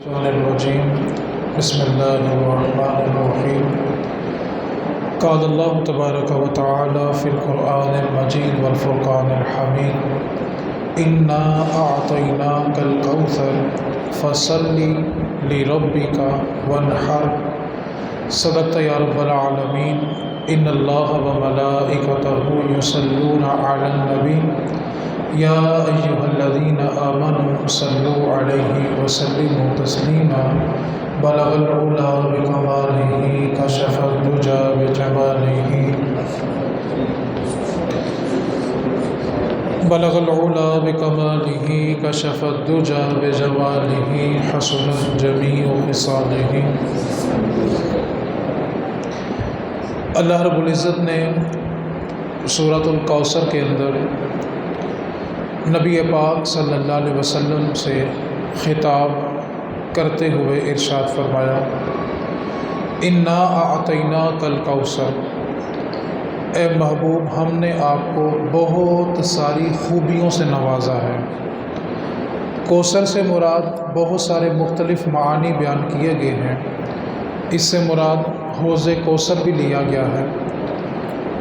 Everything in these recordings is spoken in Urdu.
الشیطان الرجیم بسم اللہ الرحمن الرحیم قال اللہ تبارک و تعالی فی القرآن المجید والفرقان الحمید انا اعطیناک الکوثر فصل لربک وانحر صدقت یا رب العالمین ان اللہ وملائکتہ یصلون علی النبی یا ایہا الذین آمنوا صلوا علیہ وسلموا تسلیما بلغ العلا بکمالہ کشف الدجی بجمالہ بلغ العلا بکمالہ کشف الدجی بجمالہ حسنت جمیع خصالہ۔ اللہ رب العزت نے سورۃ الکوثر کے اندر نبی پاک صلی اللہ علیہ وسلم سے خطاب کرتے ہوئے ارشاد فرمایا انا اعطیناک الکوثر، اے محبوب ہم نے آپ کو بہت ساری خوبیوں سے نوازا ہے۔ کوثر سے مراد بہت سارے مختلف معانی بیان کیے گئے ہیں، اس سے مراد حوض کوثر بھی لیا گیا ہے،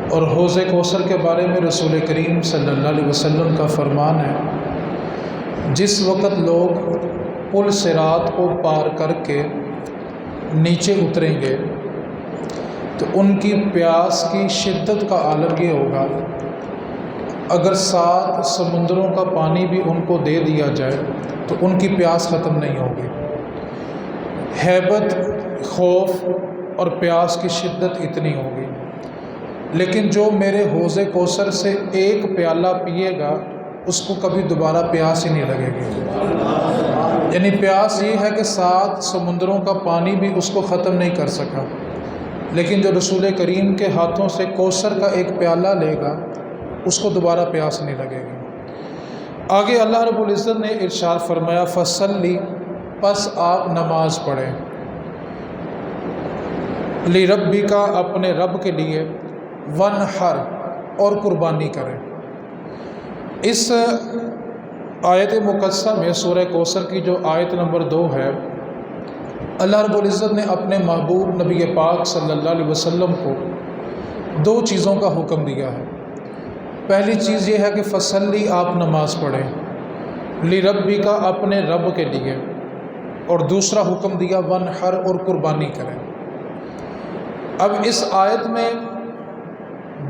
اور حوض کوثر کے بارے میں رسول کریم صلی اللہ علیہ وسلم کا فرمان ہے جس وقت لوگ پل صراط کو پار کر کے نیچے اتریں گے تو ان کی پیاس کی شدت کا عالم یہ ہوگا، اگر 7 سمندروں کا پانی بھی ان کو دے دیا جائے تو ان کی پیاس ختم نہیں ہوگی۔ ہیبت، خوف اور پیاس کی شدت اتنی ہوگی، لیکن جو میرے حوض کوثر سے ایک پیالہ پیے گا اس کو کبھی دوبارہ پیاس ہی نہیں لگے گی۔ یعنی پیاس یہ ہے کہ 7 سمندروں کا پانی بھی اس کو ختم نہیں کر سکا، لیکن جو رسول کریم کے ہاتھوں سے کوثر کا ایک پیالہ لے گا اس کو دوبارہ پیاس نہیں لگے گی۔ آگے اللہ رب العزت نے ارشاد فرمایا فصلی، پس آپ نماز پڑھیں، لربک، اپنے رب کے لیے، وانحر، اور قربانی کریں۔ اس آیت مقدسہ میں سورہ کوثر کی جو آیت نمبر 2 ہے، اللہ رب العزت نے اپنے محبوب نبی پاک صلی اللہ علیہ وسلم کو 2 چیزوں کا حکم دیا ہے۔ پہلی چیز یہ ہے کہ فصلی، آپ نماز پڑھیں، لربک، اپنے رب کے لیے، اور دوسرا حکم دیا وانحر، اور قربانی کریں۔ اب اس آیت میں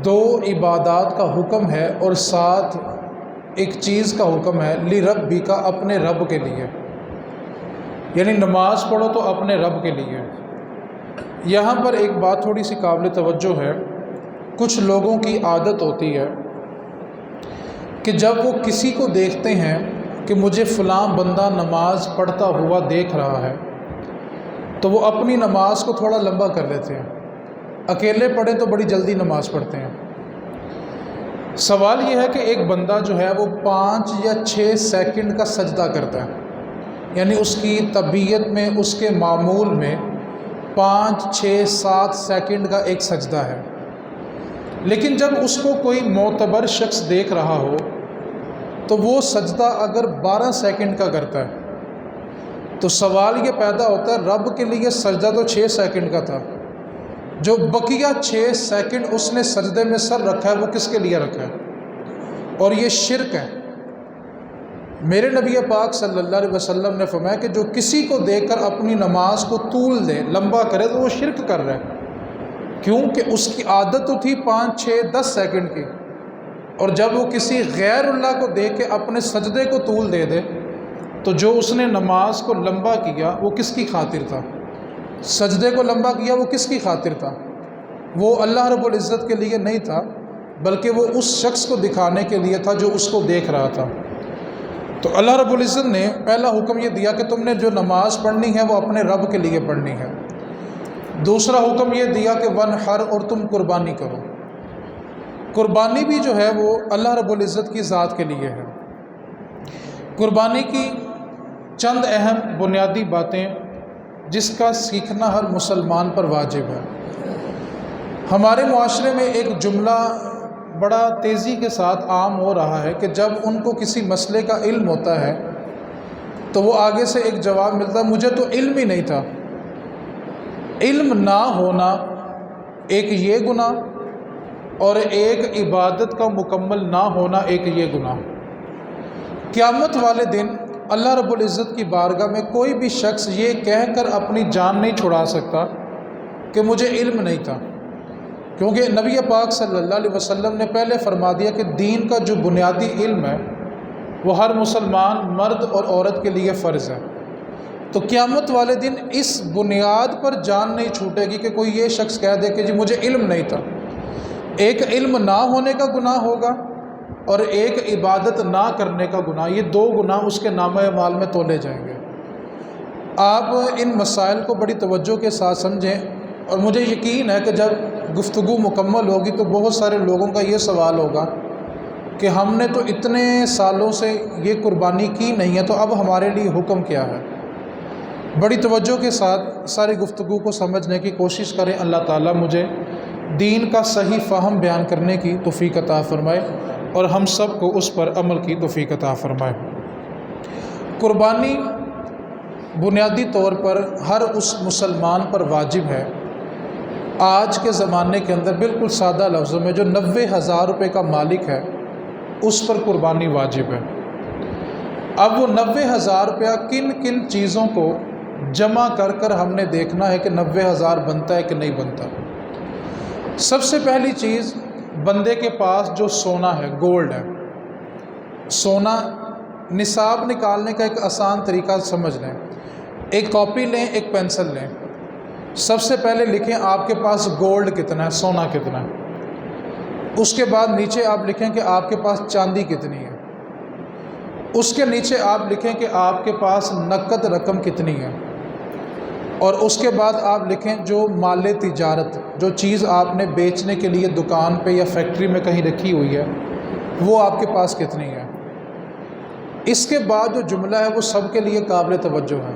2 عبادات کا حکم ہے اور ساتھ ایک چیز کا حکم ہے لربک، اپنے رب کے لیے، یعنی نماز پڑھو تو اپنے رب کے لیے۔ یہاں پر ایک بات تھوڑی سی قابل توجہ ہے، کچھ لوگوں کی عادت ہوتی ہے کہ جب وہ کسی کو دیکھتے ہیں کہ مجھے فلاں بندہ نماز پڑھتا ہوا دیکھ رہا ہے تو وہ اپنی نماز کو تھوڑا لمبا کر لیتے ہیں، اکیلے پڑھیں تو بڑی جلدی نماز پڑھتے ہیں۔ سوال یہ ہے کہ ایک بندہ جو ہے وہ 5 یا 6 سیکنڈ کا سجدہ کرتا ہے، یعنی اس کی طبیعت میں، اس کے معمول میں 5، 6، 7 سیکنڈ کا ایک سجدہ ہے، لیکن جب اس کو کوئی معتبر شخص دیکھ رہا ہو تو وہ سجدہ اگر 12 سیکنڈ کا کرتا ہے تو سوال یہ پیدا ہوتا ہے رب کے لیے سجدہ تو 6 سیکنڈ کا تھا، جو بقیہ 6 سیکنڈ اس نے سجدے میں سر رکھا ہے وہ کس کے لیے رکھا ہے؟ اور یہ شرک ہے۔ میرے نبی پاک صلی اللہ علیہ وسلم نے فرمایا کہ جو کسی کو دیکھ کر اپنی نماز کو طول دے، لمبا کرے، تو وہ شرک کر رہا ہے، کیونکہ اس کی عادت تو تھی 5، 6، 10 سیکنڈ کی، اور جب وہ کسی غیر اللہ کو دیکھ کے اپنے سجدے کو طول دے دے تو جو اس نے نماز کو لمبا کیا وہ کس کی خاطر تھا؟ سجدے کو لمبا کیا وہ کس کی خاطر تھا؟ وہ اللہ رب العزت کے لیے نہیں تھا، بلکہ وہ اس شخص کو دکھانے کے لیے تھا جو اس کو دیکھ رہا تھا۔ تو اللہ رب العزت نے پہلا حکم یہ دیا کہ تم نے جو نماز پڑھنی ہے وہ اپنے رب کے لیے پڑھنی ہے۔ دوسرا حکم یہ دیا کہ وانحر، اور تم قربانی کرو۔ قربانی بھی جو ہے وہ اللہ رب العزت کی ذات کے لیے ہے۔ قربانی کی چند اہم بنیادی باتیں جس کا سیکھنا ہر مسلمان پر واجب ہے۔ ہمارے معاشرے میں ایک جملہ بڑا تیزی کے ساتھ عام ہو رہا ہے کہ جب ان کو کسی مسئلے کا علم ہوتا ہے تو وہ آگے سے ایک جواب ملتا مجھے تو علم ہی نہیں تھا۔ علم نہ ہونا ایک یہ گناہ اور ایک عبادت کا مکمل نہ ہونا ایک یہ گناہ۔ قیامت والے دن اللہ رب العزت کی بارگاہ میں کوئی بھی شخص یہ کہہ کر اپنی جان نہیں چھڑا سکتا کہ مجھے علم نہیں تھا، کیونکہ نبی پاک صلی اللہ علیہ وسلم نے پہلے فرما دیا کہ دین کا جو بنیادی علم ہے وہ ہر مسلمان مرد اور عورت کے لیے فرض ہے۔ تو قیامت والے دن اس بنیاد پر جان نہیں چھوٹے گی کہ کوئی یہ شخص کہہ دے کہ جی مجھے علم نہیں تھا۔ ایک علم نہ ہونے کا گناہ ہوگا اور ایک عبادت نہ کرنے کا گناہ، یہ دو گناہ اس کے نامہ اعمال میں تولے جائیں گے۔ آپ ان مسائل کو بڑی توجہ کے ساتھ سمجھیں، اور مجھے یقین ہے کہ جب گفتگو مکمل ہوگی تو بہت سارے لوگوں کا یہ سوال ہوگا کہ ہم نے تو اتنے سالوں سے یہ قربانی کی نہیں ہے، تو اب ہمارے لیے حکم کیا ہے؟ بڑی توجہ کے ساتھ ساری گفتگو کو سمجھنے کی کوشش کریں۔ اللہ تعالیٰ مجھے دین کا صحیح فہم بیان کرنے کی توفیق عطا فرمائے اور ہم سب کو اس پر عمل کی توفیق عطا فرمائے۔ قربانی بنیادی طور پر ہر اس مسلمان پر واجب ہے آج کے زمانے کے اندر، بالکل سادہ لفظوں میں جو 90,000 روپے کا مالک ہے اس پر قربانی واجب ہے۔ اب وہ 90,000 روپیہ کن کن چیزوں کو جمع کر کر ہم نے دیکھنا ہے کہ 90,000 بنتا ہے کہ نہیں بنتا۔ سب سے پہلی چیز، بندے کے پاس جو سونا ہے، گولڈ ہے، سونا نصاب نکالنے کا ایک آسان طریقہ سمجھ لیں۔ ایک کاپی لیں، ایک پینسل لیں، سب سے پہلے لکھیں آپ کے پاس گولڈ کتنا ہے، سونا کتنا ہے۔ اس کے بعد نیچے آپ لکھیں کہ آپ کے پاس چاندی کتنی ہے۔ اس کے نیچے آپ لکھیں کہ آپ کے پاس نقد رقم کتنی ہے، اور اس کے بعد آپ لکھیں جو مال تجارت، جو چیز آپ نے بیچنے کے لیے دکان پہ یا فیکٹری میں کہیں رکھی ہوئی ہے، وہ آپ کے پاس کتنی ہے۔ اس کے بعد جو جملہ ہے وہ سب کے لیے قابل توجہ ہے۔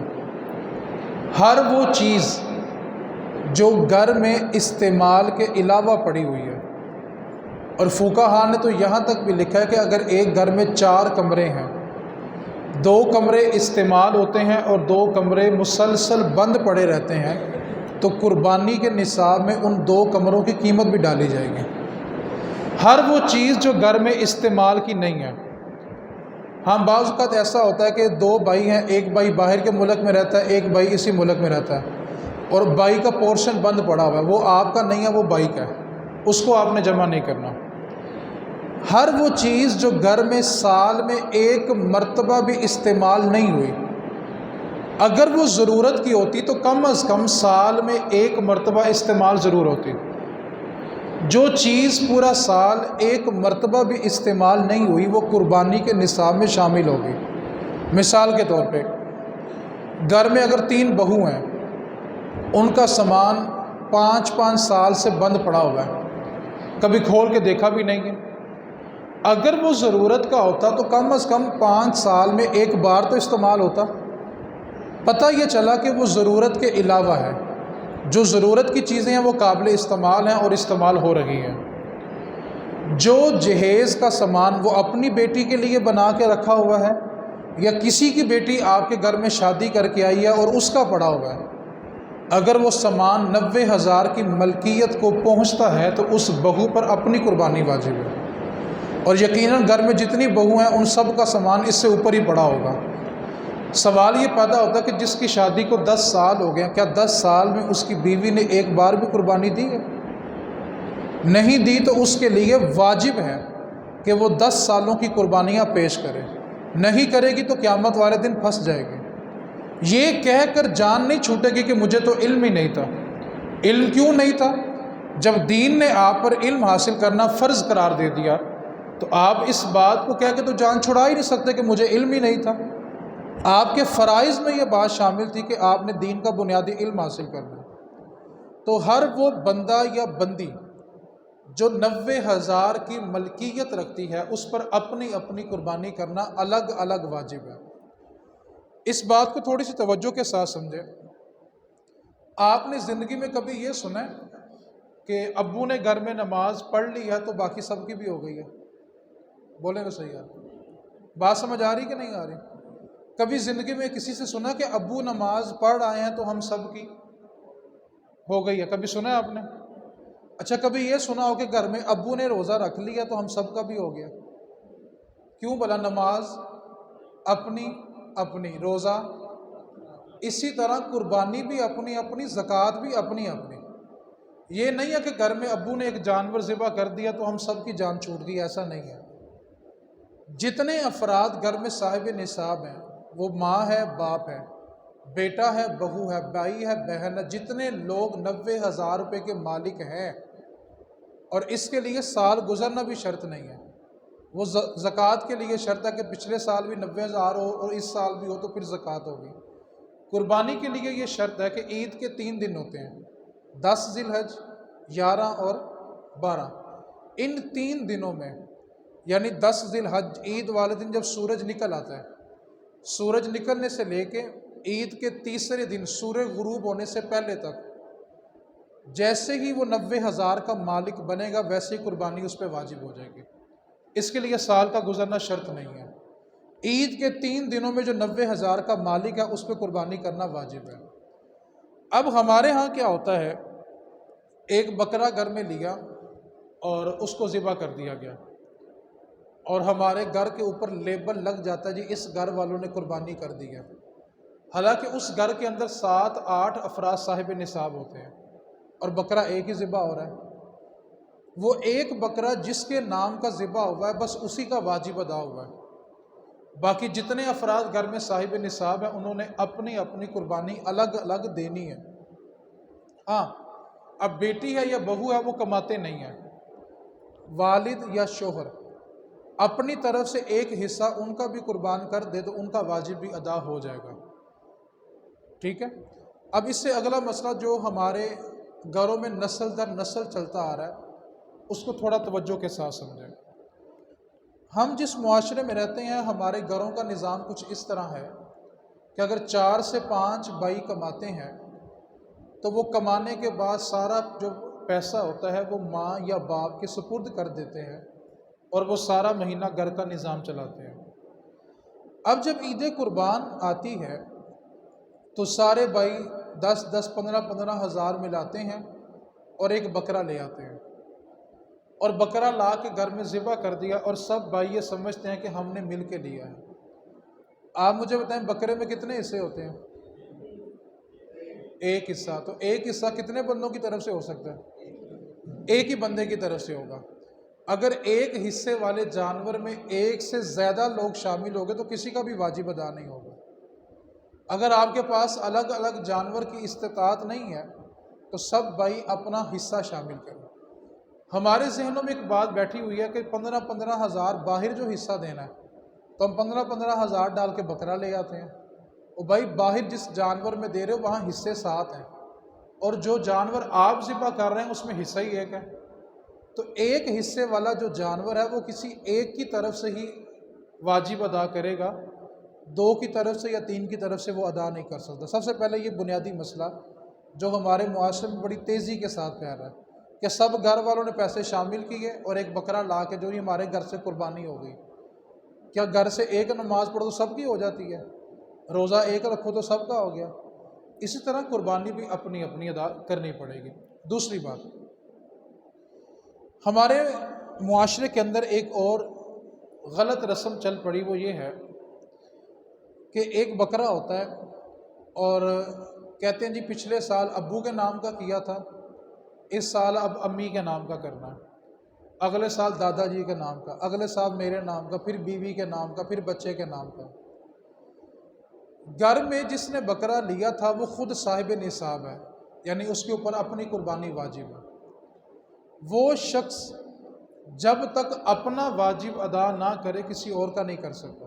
ہر وہ چیز جو گھر میں استعمال کے علاوہ پڑی ہوئی ہے، اور فقہا نے تو یہاں تک بھی لکھا ہے کہ اگر ایک گھر میں 4 کمرے ہیں، 2 کمرے استعمال ہوتے ہیں اور 2 کمرے مسلسل بند پڑے رہتے ہیں، تو قربانی کے نصاب میں ان 2 کمروں کی قیمت بھی ڈالی جائے گی۔ ہر وہ چیز جو گھر میں استعمال کی نہیں ہے۔ ہاں، بعض اوقات ایسا ہوتا ہے کہ 2 بھائی ہیں، ایک بھائی باہر کے ملک میں رہتا ہے، ایک بھائی اسی ملک میں رہتا ہے، اور بھائی کا پورشن بند پڑا ہوا ہے، وہ آپ کا نہیں ہے، وہ بھائی کا ہے، اس کو آپ نے جمع نہیں کرنا۔ ہر وہ چیز جو گھر میں سال میں ایک مرتبہ بھی استعمال نہیں ہوئی، اگر وہ ضرورت کی ہوتی تو کم از کم سال میں 1 مرتبہ استعمال ضرور ہوتی۔ جو چیز پورا سال 1 مرتبہ بھی استعمال نہیں ہوئی وہ قربانی کے نصاب میں شامل ہوگی۔ مثال کے طور پہ گھر میں اگر 3 بہو ہیں، ان کا سامان 5 سال سے بند پڑا ہوا ہے، کبھی کھول کے دیکھا بھی نہیں ہے۔ اگر وہ ضرورت کا ہوتا تو کم از کم 5 سال میں 1 بار تو استعمال ہوتا۔ پتہ یہ چلا کہ وہ ضرورت کے علاوہ ہے، جو ضرورت کی چیزیں ہیں وہ قابل استعمال ہیں اور استعمال ہو رہی ہیں۔ جو جہیز کا سامان وہ اپنی بیٹی کے لیے بنا کے رکھا ہوا ہے، یا کسی کی بیٹی آپ کے گھر میں شادی کر کے آئی ہے اور اس کا پڑا ہوا ہے، اگر وہ سامان 90,000 کی ملکیت کو پہنچتا ہے تو اس بہو پر اپنی قربانی واجب ہے، اور یقیناً گھر میں جتنی بہو ہیں ان سب کا سامان اس سے اوپر ہی پڑا ہوگا۔ سوال یہ پیدا ہوتا ہے کہ جس کی شادی کو 10 سال ہو گئے، کیا 10 سال میں اس کی بیوی نے ایک بار بھی قربانی دی ہے؟ نہیں دی، تو اس کے لیے واجب ہے کہ وہ 10 سالوں کی قربانیاں پیش کرے۔ نہیں کرے گی تو قیامت والے دن پھنس جائے گی۔ یہ کہہ کر جان نہیں چھوٹے گی کہ مجھے تو علم ہی نہیں تھا۔ علم کیوں نہیں تھا؟ جب دین نے آپ پر علم حاصل کرنا فرض قرار دے دیا تو آپ اس بات کو کہہ کے تو جان چھڑا ہی نہیں سکتے کہ مجھے علم ہی نہیں تھا۔ آپ کے فرائض میں یہ بات شامل تھی کہ آپ نے دین کا بنیادی علم حاصل کرنا۔ تو ہر وہ بندہ یا بندی جو 90,000 کی ملکیت رکھتی ہے اس پر اپنی اپنی قربانی کرنا الگ الگ واجب ہے۔ اس بات کو تھوڑی سی توجہ کے ساتھ سمجھیں۔ آپ نے زندگی میں کبھی یہ سنا ہے کہ ابو نے گھر میں نماز پڑھ لی ہے تو باقی سب کی بھی ہو گئی ہے؟ بولیں تو صحیح ہے، بات سمجھ آ رہی کہ نہیں آ رہی؟ کبھی زندگی میں کسی سے سنا کہ ابو نماز پڑھ آئے ہیں تو ہم سب کی ہو گئی ہے؟ کبھی سنا ہے آپ نے؟ اچھا کبھی یہ سنا ہو کہ گھر میں ابو نے روزہ رکھ لیا تو ہم سب کا بھی ہو گیا؟ کیوں بھلا؟ نماز اپنی اپنی، روزہ اسی طرح، قربانی بھی اپنی اپنی، زکوٰۃ بھی اپنی اپنی۔ یہ نہیں ہے کہ گھر میں ابو نے ایک جانور ذبح کر دیا تو ہم سب کی جان چھوٹ گئی، ایسا نہیں ہے۔ جتنے افراد گھر میں صاحب نصاب ہیں، وہ ماں ہے، باپ ہے، بیٹا ہے، بہو ہے، بھائی ہے، بہن ہے، جتنے لوگ 90,000 روپے کے مالک ہیں، اور اس کے لیے سال گزرنا بھی شرط نہیں ہے، وہ زکوٰۃ کے لیے شرط ہے کہ پچھلے سال بھی 90,000 ہو اور اس سال بھی ہو تو پھر زکوٰۃ ہوگی۔ قربانی کے لیے یہ شرط ہے کہ عید کے 3 دن ہوتے ہیں، 10 ذی الحج، 11 اور 12۔ ان 3 دنوں میں، یعنی 10 ذی الحج عید والے دن جب سورج نکل آتا ہے، سورج نکلنے سے لے کے عید کے تیسرے دن سورج غروب ہونے سے پہلے تک، جیسے ہی وہ 90,000 کا مالک بنے گا ویسے ہی قربانی اس پہ واجب ہو جائے گی۔ اس کے لیے سال کا گزرنا شرط نہیں ہے۔ عید کے 3 دنوں میں جو 90,000 کا مالک ہے اس پہ قربانی کرنا واجب ہے۔ اب ہمارے ہاں کیا ہوتا ہے، ایک بکرا گھر میں لیا اور اس کو ذبح کر دیا گیا، اور ہمارے گھر کے اوپر لیبل لگ جاتا ہے جی اس گھر والوں نے قربانی کر دی ہے، حالانکہ اس گھر کے اندر 7-8 افراد صاحب نصاب ہوتے ہیں اور بکرا ایک ہی ذبح ہو رہا ہے۔ وہ ایک بکرا جس کے نام کا ذبح ہوا ہے بس اسی کا واجب ادا ہوا ہے، باقی جتنے افراد گھر میں صاحب نصاب ہیں انہوں نے اپنی اپنی قربانی الگ الگ دینی ہے۔ ہاں، اب بیٹی ہے یا بہو ہے وہ کماتے نہیں ہیں، والد یا شوہر اپنی طرف سے ایک حصہ ان کا بھی قربان کر دے تو ان کا واجب بھی ادا ہو جائے گا، ٹھیک ہے۔ اب اس سے اگلا مسئلہ جو ہمارے گھروں میں نسل در نسل چلتا آ رہا ہے اس کو تھوڑا توجہ کے ساتھ سمجھیں۔ ہم جس معاشرے میں رہتے ہیں ہمارے گھروں کا نظام کچھ اس طرح ہے کہ اگر 4 سے 5 بھائی کماتے ہیں تو وہ کمانے کے بعد سارا جو پیسہ ہوتا ہے وہ ماں یا باپ کے سپرد کر دیتے ہیں اور وہ سارا مہینہ گھر کا نظام چلاتے ہیں۔ اب جب عید قربان آتی ہے تو سارے بھائی 10-10 15-15 ہزار ملاتے ہیں اور ایک بکرا لے آتے ہیں، اور بکرا لا کے گھر میں ذبح کر دیا، اور سب بھائی یہ سمجھتے ہیں کہ ہم نے مل کے لیا ہے۔ آپ مجھے بتائیں بکرے میں کتنے حصے ہوتے ہیں؟ ایک حصہ۔ تو ایک حصہ کتنے بندوں کی طرف سے ہو سکتا ہے؟ ایک ہی بندے کی طرف سے ہوگا۔ اگر ایک حصے والے جانور میں ایک سے زیادہ لوگ شامل ہو گئے تو کسی کا بھی واجب ادا نہیں ہوگا۔ اگر آپ کے پاس الگ الگ جانور کی استطاعت نہیں ہے تو سب بھائی اپنا حصہ شامل کریں۔ ہمارے ذہنوں میں ایک بات بیٹھی ہوئی ہے کہ 15-15 ہزار باہر جو حصہ دینا ہے تو ہم 15-15 ہزار ڈال کے بکرا لے آتے ہیں، اور بھائی باہر جس جانور میں دے رہے ہو وہاں حصے 7 ہیں، اور جو جانور آپ ذبح کر رہے ہیں اس میں حصہ ہی ایک ہے، تو ایک حصے والا جو جانور ہے وہ کسی ایک کی طرف سے ہی واجب ادا کرے گا، 2 کی طرف سے یا 3 کی طرف سے وہ ادا نہیں کر سکتا۔ سب سے پہلے یہ بنیادی مسئلہ جو ہمارے معاشرے میں بڑی تیزی کے ساتھ پھیل رہا ہے کہ سب گھر والوں نے پیسے شامل کیے اور ایک بکرا لا کے جو ہی ہمارے گھر سے قربانی ہو گئی۔ کیا گھر سے ایک نماز پڑھو تو سب کی ہو جاتی ہے؟ روزہ ایک رکھو تو سب کا ہو گیا؟ اسی طرح قربانی بھی اپنی اپنی ادا کرنی پڑے گی۔ دوسری بات، ہمارے معاشرے کے اندر ایک اور غلط رسم چل پڑی، وہ یہ ہے کہ ایک بکرا ہوتا ہے اور کہتے ہیں جی پچھلے سال ابو کے نام کا کیا تھا، اس سال اب امی کے نام کا کرنا ہے، اگلے سال دادا جی کے نام کا، اگلے سال میرے نام کا، پھر بیوی کے نام کا، پھر بچے کے نام کا۔ گھر میں جس نے بکرا لیا تھا وہ خود صاحب نصاب ہے، یعنی اس کے اوپر اپنی قربانی واجب ہے۔ وہ شخص جب تک اپنا واجب ادا نہ کرے کسی اور کا نہیں کر سکتا۔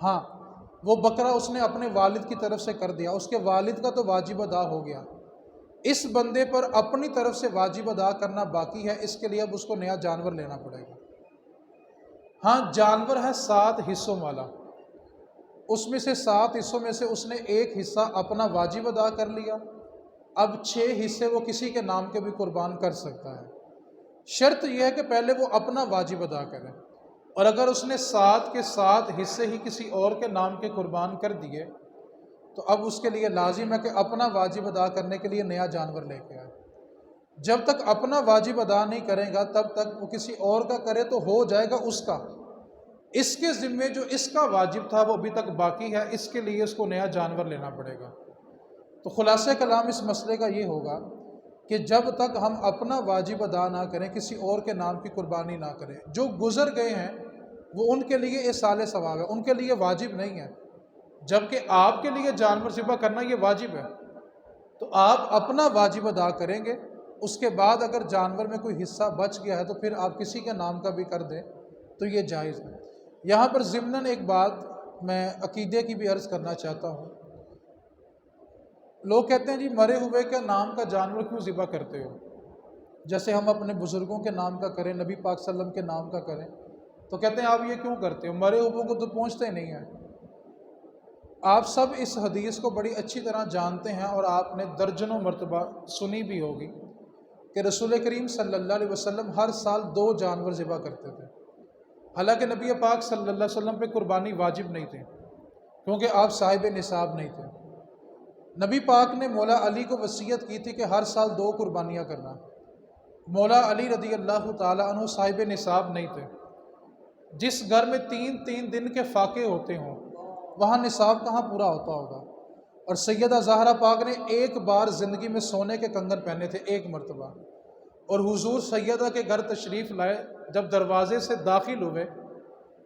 ہاں، وہ بکرا اس نے اپنے والد کی طرف سے کر دیا، اس کے والد کا تو واجب ادا ہو گیا، اس بندے پر اپنی طرف سے واجب ادا کرنا باقی ہے، اس کے لیے اب اس کو نیا جانور لینا پڑے گا۔ ہاں، جانور ہے 7 حصوں والا، اس میں سے 7 حصوں میں سے اس نے ایک حصہ اپنا واجب ادا کر لیا، اب 6 حصے وہ کسی کے نام کے بھی قربان کر سکتا ہے۔ شرط یہ ہے کہ پہلے وہ اپنا واجب ادا کرے۔ اور اگر اس نے 7 کے 7 حصے ہی کسی اور کے نام کے قربان کر دیے تو اب اس کے لیے لازم ہے کہ اپنا واجب ادا کرنے کے لیے نیا جانور لے کے آئے۔ جب تک اپنا واجب ادا نہیں کرے گا تب تک وہ کسی اور کا کرے تو ہو جائے گا اس کا، اس کے ذمے جو اس کا واجب تھا وہ ابھی تک باقی ہے، اس کے لیے اس کو نیا جانور لینا پڑے گا۔ تو خلاصہ کلام اس مسئلے کا یہ ہوگا کہ جب تک ہم اپنا واجب ادا نہ کریں، کسی اور کے نام کی قربانی نہ کریں، جو گزر گئے ہیں وہ ان کے لیے ایصال ثواب ہے، ان کے لیے واجب نہیں ہے، جبکہ آپ کے لیے جانور ذبح کرنا یہ واجب ہے۔ تو آپ اپنا واجب ادا کریں گے، اس کے بعد اگر جانور میں کوئی حصہ بچ گیا ہے تو پھر آپ کسی کے نام کا بھی کر دیں تو یہ جائز ہے۔ یہاں پر ضمناً ایک بات میں عقیدے کی بھی عرض کرنا چاہتا ہوں۔ لوگ کہتے ہیں جی مرے ہوئے کے نام کا جانور کیوں ذبح کرتے ہو؟ جیسے ہم اپنے بزرگوں کے نام کا کریں، نبی پاک صلی اللہ علیہ وسلم کے نام کا کریں، تو کہتے ہیں آپ یہ کیوں کرتے ہو؟ مرے ہوئے کو تو پہنچتے نہیں ہیں۔ آپ سب اس حدیث کو بڑی اچھی طرح جانتے ہیں اور آپ نے درجنوں مرتبہ سنی بھی ہوگی کہ رسول کریم صلی اللہ علیہ وسلم ہر سال 2 جانور ذبح کرتے تھے، حالانکہ نبی پاک صلی اللہ علیہ وسلم پہ قربانی واجب نہیں تھی کیونکہ آپ صاحب نصاب نہیں تھے۔ نبی پاک نے مولا علی کو وصیت کی تھی کہ ہر سال 2 قربانیاں کرنا۔ مولا علی رضی اللہ تعالیٰ عنہ صاحب نصاب نہیں تھے۔ جس گھر میں 3 دن کے فاقے ہوتے ہوں وہاں نصاب کہاں پورا ہوتا ہوگا؟ اور سیدہ زہرا پاک نے ایک بار زندگی میں سونے کے کنگن پہنے تھے، ایک مرتبہ، اور حضور سیدہ کے گھر تشریف لائے، جب دروازے سے داخل ہوئے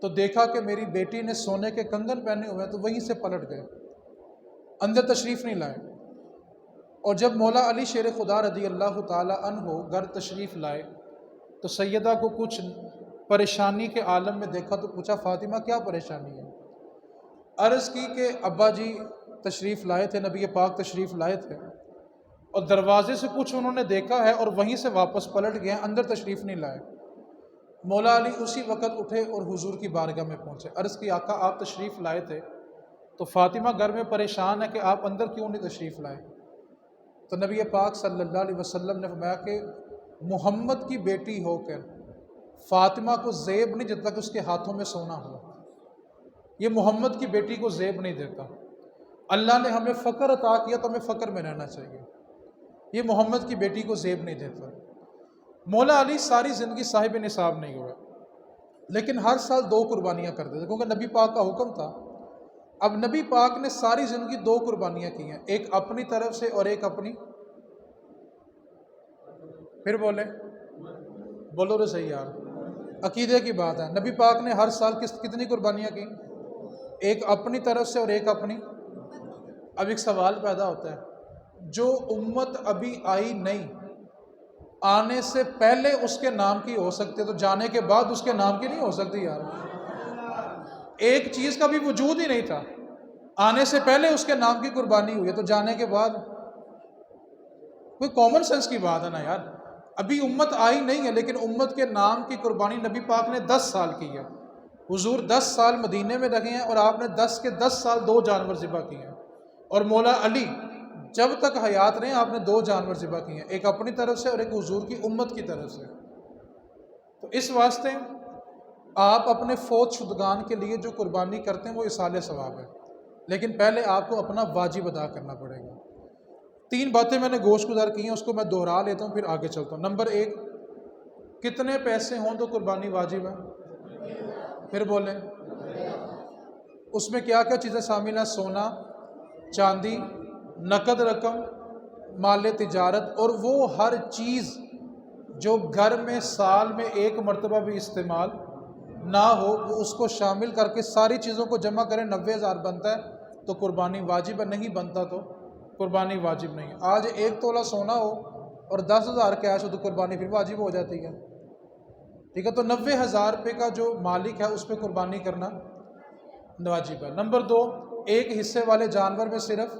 تو دیکھا کہ میری بیٹی نے سونے کے کنگن پہنے ہوئے، تو وہیں سے پلٹ گئے، اندر تشریف نہیں لائے۔ اور جب مولا علی شیر خدا رضی اللہ تعالی عنہ گھر تشریف لائے تو سیدہ کو کچھ پریشانی کے عالم میں دیکھا تو پوچھا فاطمہ کیا پریشانی ہے؟ عرض کی کہ ابا جی تشریف لائے تھے، نبی پاک تشریف لائے تھے اور دروازے سے کچھ انہوں نے دیکھا ہے اور وہیں سے واپس پلٹ گئے، اندر تشریف نہیں لائے۔ مولا علی اسی وقت اٹھے اور حضور کی بارگاہ میں پہنچے، عرض کی آقا آپ تشریف لائے تھے تو فاطمہ گھر میں پریشان ہے کہ آپ اندر کیوں نہیں تشریف لائے؟ تو نبی پاک صلی اللہ علیہ وسلم نے فرمایا کہ محمد کی بیٹی ہو کر فاطمہ کو زیب نہیں دیتا کہ اس کے ہاتھوں میں سونا ہو، یہ محمد کی بیٹی کو زیب نہیں دیتا۔ اللہ نے ہمیں فقر عطا کیا تو ہمیں فقر میں رہنا چاہیے، یہ محمد کی بیٹی کو زیب نہیں دیتا۔ مولا علی ساری زندگی صاحب نصاب نہیں ہوئے لیکن ہر سال 2 قربانیاں کرتے تھے کیونکہ نبی پاک کا حکم تھا۔ اب نبی پاک نے ساری زندگی 2 قربانیاں کی ہیں، ایک اپنی طرف سے اور ایک اپنی، پھر بولو رے صحیح یار، عقیدے کی بات ہے۔ نبی پاک نے ہر سال کتنی قربانیاں کی؟ ایک اپنی طرف سے اور ایک اپنی۔ اب ایک سوال پیدا ہوتا ہے، جو امت ابھی آئی نہیں، آنے سے پہلے اس کے نام کی ہو سکتی ہے تو جانے کے بعد اس کے نام کی نہیں ہو سکتی یار؟ ایک چیز کا بھی وجود ہی نہیں تھا، آنے سے پہلے اس کے نام کی قربانی ہوئی ہے تو جانے کے بعد، کوئی کامن سینس کی بات ہے نا یار۔ ابھی امت آئی نہیں ہے لیکن امت کے نام کی قربانی نبی پاک نے 10 سال کی ہے۔ حضور 10 سال مدینے میں رہے ہیں اور آپ نے 10 کے 10 سال 2 جانور ذبح کیے ہیں، اور مولا علی جب تک حیات رہے آپ نے 2 جانور ذبح کیے ہیں، ایک اپنی طرف سے اور ایک حضور کی امت کی طرف سے۔ تو اس واسطے آپ اپنے فوت شدگان کے لیے جو قربانی کرتے ہیں وہ ایصال ثواب ہے، لیکن پہلے آپ کو اپنا واجب ادا کرنا پڑے گا۔ 3 باتیں میں نے گوشت گزار کی ہیں، اس کو میں دہرا لیتا ہوں پھر آگے چلتا ہوں۔ نمبر 1، کتنے پیسے ہوں تو قربانی واجب ہے؟ پھر بولیں۔ اس میں کیا کیا چیزیں شامل ہیں؟ سونا، چاندی، نقد رقم، مال تجارت، اور وہ ہر چیز جو گھر میں سال میں 1 مرتبہ بھی استعمال نہ ہو، وہ اس کو شامل کر کے ساری چیزوں کو جمع کریں، 90,000 بنتا ہے تو قربانی واجب ہے، نہیں بنتا تو قربانی واجب نہیں ہے۔ آج 1 تولہ سونا ہو اور 10,000 کیش ہو تو قربانی پھر واجب ہو جاتی ہے، ٹھیک ہے؟ تو 90,000 روپے کا جو مالک ہے اس پہ قربانی کرنا واجب ہے۔ نمبر 2، ایک حصے والے جانور میں صرف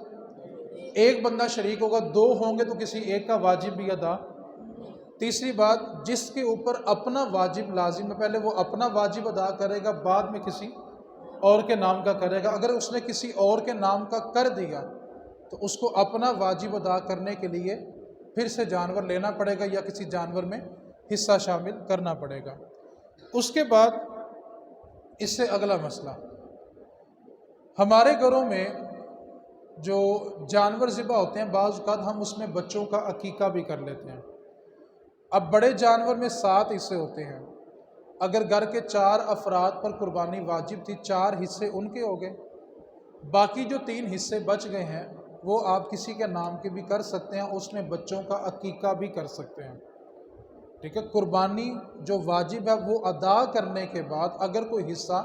ایک بندہ شریک ہوگا، 2 ہوں گے تو کسی ایک کا واجب بھی ادا۔ تیسری بات، جس کے اوپر اپنا واجب لازم ہے پہلے وہ اپنا واجب ادا کرے گا، بعد میں کسی اور کے نام کا کرے گا۔ اگر اس نے کسی اور کے نام کا کر دیا تو اس کو اپنا واجب ادا کرنے کے لیے پھر سے جانور لینا پڑے گا یا کسی جانور میں حصہ شامل کرنا پڑے گا۔ اس کے بعد اس سے اگلا مسئلہ، ہمارے گھروں میں جو جانور ذبح ہوتے ہیں بعض اوقات ہم اس میں بچوں کا عقیقہ بھی کر لیتے ہیں۔ اب بڑے جانور میں 7 حصے ہوتے ہیں، اگر گھر کے 4 افراد پر قربانی واجب تھی، 4 حصے ان کے ہو گئے، باقی جو 3 حصے بچ گئے ہیں وہ آپ کسی کے نام کے بھی کر سکتے ہیں، اس میں بچوں کا عقیقہ بھی کر سکتے ہیں، ٹھیک ہے۔ قربانی جو واجب ہے وہ ادا کرنے کے بعد اگر کوئی حصہ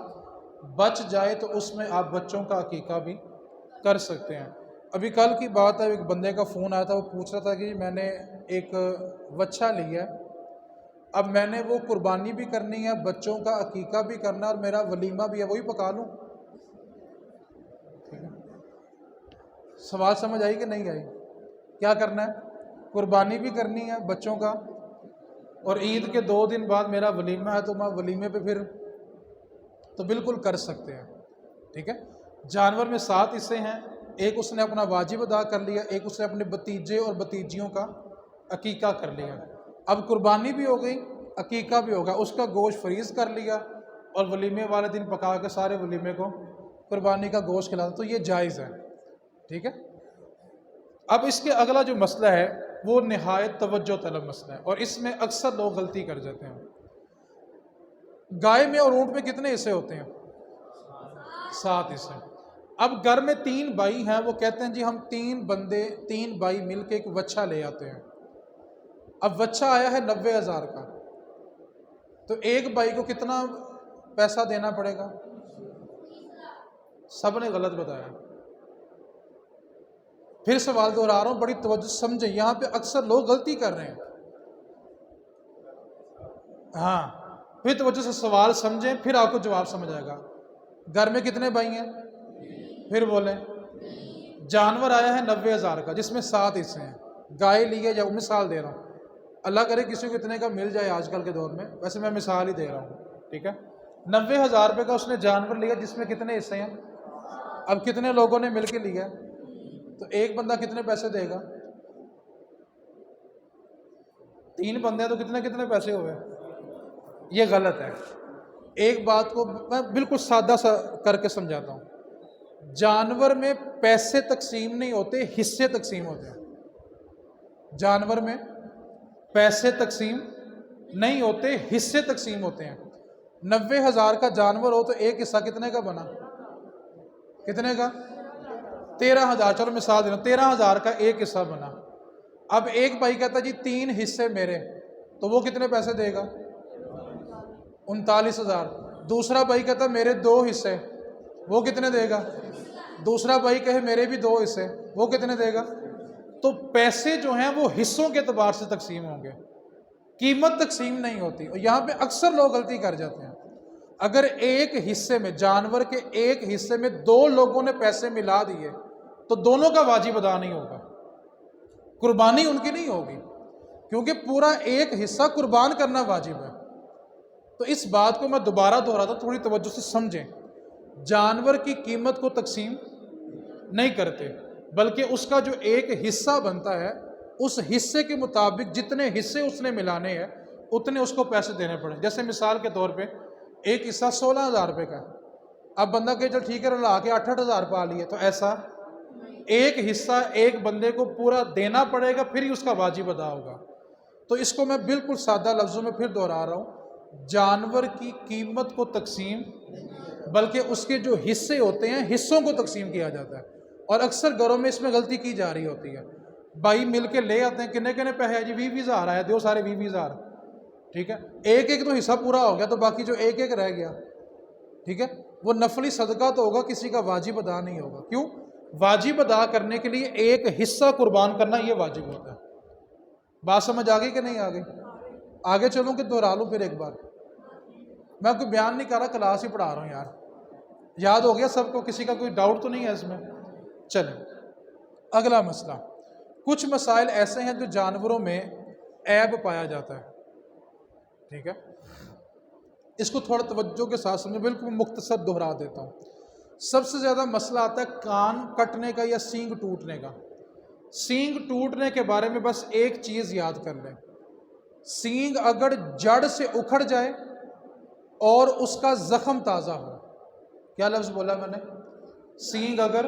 بچ جائے تو اس میں آپ بچوں کا عقیقہ بھی کر سکتے ہیں۔ ابھی کل کی بات ہے، ایک بندے کا فون آیا تھا، وہ پوچھ رہا تھا کہ میں نے ایک بچہ لیا ہے، اب میں نے وہ قربانی بھی کرنی ہے، بچوں کا عقیقہ بھی کرنا اور میرا ولیمہ بھی ہے، وہی پکا لوں؟ ٹھیک ہے، سوال سمجھ آئی کہ نہیں آئی؟ کیا کرنا ہے؟ قربانی بھی کرنی ہے بچوں کا، اور عید کے 2 دن بعد میرا ولیمہ ہے، تو میں ولیمے پہ پھر تو بالکل کر سکتے ہیں، ٹھیک ہے۔ جانور میں 7 حصے ہیں، ایک اس نے اپنا واجب ادا کر لیا، ایک اس نے اپنے بھتیجے اور بھتیجیوں کا عقیقہ کر لیا، اب قربانی بھی ہو گئی، عقیقہ بھی ہوگا، اس کا گوشت فریز کر لیا اور ولیمے والے دن پکا کے سارے ولیمے کو قربانی کا گوشت کھلاتا، تو یہ جائز ہے، ٹھیک ہے۔ اب اس کے اگلا جو مسئلہ ہے وہ نہایت توجہ طلب مسئلہ ہے، اور اس میں اکثر لوگ غلطی کر جاتے ہیں۔ گائے میں اور اونٹ میں کتنے حصے ہوتے ہیں؟ 7 حصے۔ اب گھر میں 3 بھائی ہیں، وہ کہتے ہیں جی ہم 3 بھائی مل کے ایک وچھا لے آتے ہیں، اب وچھا آیا ہے 90,000 کا، تو ایک بھائی کو کتنا پیسہ دینا پڑے گا؟ سب نے غلط بتایا۔ پھر سوال دہرا رہا ہوں، بڑی توجہ سمجھیں، یہاں پہ اکثر لوگ غلطی کر رہے ہیں۔ ہاں، پھر توجہ سے سوال سمجھیں، پھر آپ کو جواب سمجھ آئے گا۔ گھر میں کتنے بھائی ہیں؟ پھر بولیں۔ جانور آیا ہے 90,000 کا، جس میں 7 حصے ہیں، گائے لی ہے، یا مثال دے رہا ہوں، اللہ کرے کسی کو اتنے کا مل جائے آج کل کے دور میں، ویسے میں مثال ہی دے رہا ہوں، ٹھیک ہے۔ 90,000 روپے کا اس نے جانور لیا، جس میں کتنے حصے ہیں؟ اب کتنے لوگوں نے مل کے لیا، تو ایک بندہ کتنے پیسے دے گا؟ 3 بندے ہیں تو کتنے پیسے ہوئے؟ یہ غلط ہے۔ ایک بات کو میں بالکل سادہ سا کر کے سمجھاتا ہوں، جانور میں پیسے تقسیم نہیں ہوتے، حصے تقسیم ہوتے ہیں۔ جانور میں پیسے تقسیم نہیں ہوتے، حصے تقسیم ہوتے ہیں۔ 90,000 کا جانور ہو تو ایک حصہ کتنے کا بنا؟ کتنے کا؟ 13,000، چلو مثال دینا، 13,000 کا ایک حصہ بنا۔ اب ایک بھائی کہتا جی 3 حصے میرے، تو وہ کتنے پیسے دے گا؟ 39,000۔ دوسرا بھائی کہتا میرے 2 حصے، وہ کتنے دے گا؟ دوسرا بھائی کہے میرے بھی 2 حصے، وہ کتنے دے گا؟ تو پیسے جو ہیں وہ حصوں کے اعتبار سے تقسیم ہوں گے، قیمت تقسیم نہیں ہوتی، اور یہاں پہ اکثر لوگ غلطی کر جاتے ہیں۔ اگر ایک حصے میں، جانور کے ایک حصے میں 2 لوگوں نے پیسے ملا دیے تو دونوں کا واجب ادا نہیں ہوگا، قربانی ان کی نہیں ہوگی، کیونکہ پورا ایک حصہ قربان کرنا واجب ہے۔ تو اس بات کو میں دوبارہ دہراتا ہوں، تھوڑی توجہ سے سمجھیں، جانور کی قیمت کو تقسیم نہیں کرتے، بلکہ اس کا جو ایک حصہ بنتا ہے اس حصے کے مطابق جتنے حصے اس نے ملانے ہیں اتنے اس کو پیسے دینے پڑیں۔ جیسے مثال کے طور پہ ایک حصہ 16,000 روپے کا، اب بندہ کہ چل ٹھیک ہے لا کے 8,000 پا لیے، تو ایسا ایک حصہ ایک بندے کو پورا دینا پڑے گا، پھر ہی اس کا واجب ادا ہوگا۔ تو اس کو میں بالکل سادہ لفظوں میں پھر دہرا رہا ہوں، جانور کی قیمت کو تقسیم، بلکہ اس کے جو حصے ہوتے ہیں حصوں کو تقسیم کیا جاتا ہے، اور اکثر گھروں میں اس میں غلطی کی جا رہی ہوتی ہے۔ بھائی مل کے لے آتے ہیں، کنے پیسے جی 20,000 آیا، دیو سارے 20,000، ٹھیک ہے، ایک تو حصہ پورا ہو گیا، تو باقی جو ایک رہ گیا، ٹھیک ہے، وہ نفلی صدقہ تو ہوگا، کسی کا واجب ادا نہیں ہوگا۔ کیوں؟ واجب ادا کرنے کے لیے ایک حصہ قربان کرنا یہ واجب ہوتا ہے۔ بات سمجھ آ گئی کہ نہیں آ گئی؟ آگے چلوں کہ دہرا لوں پھر ایک بار؟ میں کوئی بیان نہیں کر رہا، کلاس ہی پڑھا رہا ہوں یار، یاد ہو گیا سب کو؟ کسی کا کوئی ڈاؤٹ تو نہیں ہے اس میں؟ چلیں اگلا مسئلہ، کچھ مسائل ایسے ہیں جو جانوروں میں عیب پایا جاتا ہے، ٹھیک ہے، اس کو تھوڑا توجہ کے ساتھ سمجھیں، بالکل مختصر دہرا دیتا ہوں۔ سب سے زیادہ مسئلہ آتا ہے کان کٹنے کا یا سینگ ٹوٹنے کا۔ سینگ ٹوٹنے کے بارے میں بس ایک چیز یاد کر لیں، سینگ اگر جڑ سے اکھڑ جائے اور اس کا زخم تازہ ہو. کیا لفظ بولا میں نے؟ سینگ اگر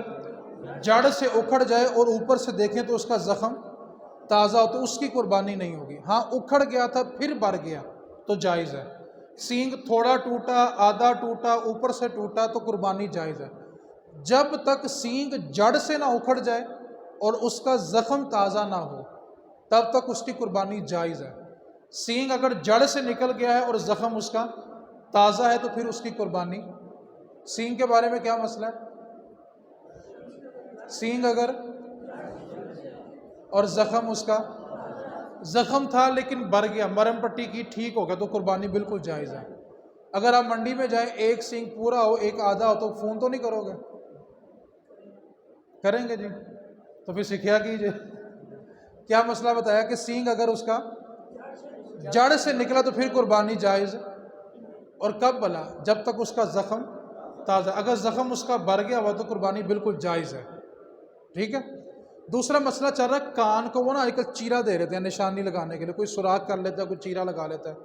جڑ سے اکھڑ جائے اور اوپر سے دیکھیں تو اس کا زخم تازہ ہو تو اس کی قربانی نہیں ہوگی. ہاں اکھڑ گیا تھا پھر بڑھ گیا تو جائز ہے. سینگ تھوڑا ٹوٹا، آدھا ٹوٹا، اوپر سے ٹوٹا تو قربانی جائز ہے. جب تک سینگ جڑ سے نہ اکھڑ جائے اور اس کا زخم تازہ نہ ہو تب تک اس کی قربانی جائز ہے. سینگ اگر جڑ سے نکل گیا ہے اور زخم اس کا تازہ ہے تو پھر اس کی قربانی. سینگ کے بارے میں کیا مسئلہ ہے؟ سینگ اگر اور زخم اس کا زخم تھا لیکن بڑھ گیا، مرم پٹی کی، ٹھیک ہو گیا تو قربانی بالکل جائز ہے. اگر آپ منڈی میں جائیں ایک سینگ پورا ہو ایک آدھا ہو تو فون تو نہیں کرو گے؟ کریں گے جی. تو پھر سیکھیا کیجئے. کیا مسئلہ بتایا کہ سینگ اگر اس کا جڑ سے نکلا تو پھر قربانی جائز. اور کب بلا؟ جب تک اس کا زخم تازہ. اگر زخم اس کا بڑھ گیا ہوا تو قربانی بالکل جائز ہے. ٹھیک ہے. دوسرا مسئلہ چل رہا ہے کان کو وہ نا ایک چیرا دے رہتے ہیں نشانی لگانے کے لیے، کوئی سوراخ کر لیتا ہے، کوئی چیرا لگا لیتا ہے.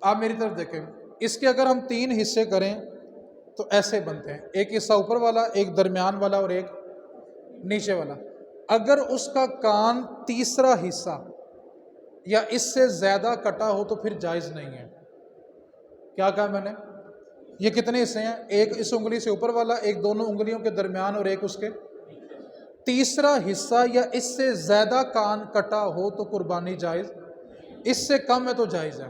آپ میری طرف دیکھیں، اس کے اگر ہم 3 حصے کریں تو ایسے بنتے ہیں، ایک حصہ اوپر والا، ایک درمیان والا اور ایک نیچے والا. اگر اس کا کان تیسرا حصہ یا اس سے زیادہ کٹا ہو تو پھر جائز نہیں ہے. کیا کہا میں نے؟ یہ کتنے حصے ہیں؟ ایک اس انگلی سے اوپر والا، ایک دونوں انگلیوں کے درمیان اور ایک اس کے تیسرا حصہ یا اس سے زیادہ کان کٹا ہو تو قربانی جائز. اس سے کم ہے تو جائز ہے.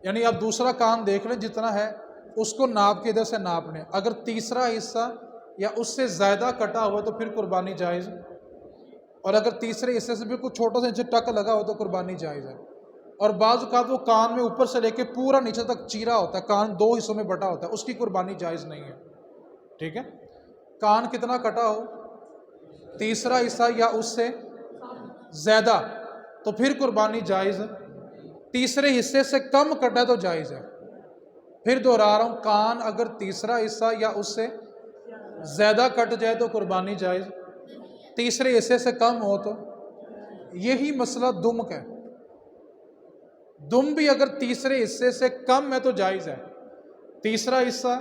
یعنی آپ دوسرا کان دیکھ لیں جتنا ہے اس کو ناپ کے ادھر سے ناپ لیں. اگر تیسرا حصہ یا اس سے زیادہ کٹا ہوا تو پھر قربانی جائز. اور اگر تیسرے حصے سے بالکل چھوٹا سا نیچے ٹک لگا ہو تو قربانی جائز ہے. اور بعض اوقات وہ کان میں اوپر سے لے کے پورا نیچے تک چیرا ہوتا ہے، کان 2 حصوں میں بٹا ہوتا ہے، اس کی قربانی جائز نہیں ہے. ٹھیک ہے. کان کتنا کٹا ہو؟ تیسرا حصہ یا اس سے زیادہ تو پھر قربانی جائز ہے. تیسرے حصے سے کم کٹا تو جائز ہے. پھر دوہرا رہا ہوں، کان اگر تیسرا حصہ یا اس سے زیادہ کٹ جائے تو قربانی جائز، تیسرے حصے سے کم ہو تو. یہی مسئلہ دم کا ہے. دم بھی اگر تیسرے حصے سے کم ہے تو جائز ہے، تیسرا حصہ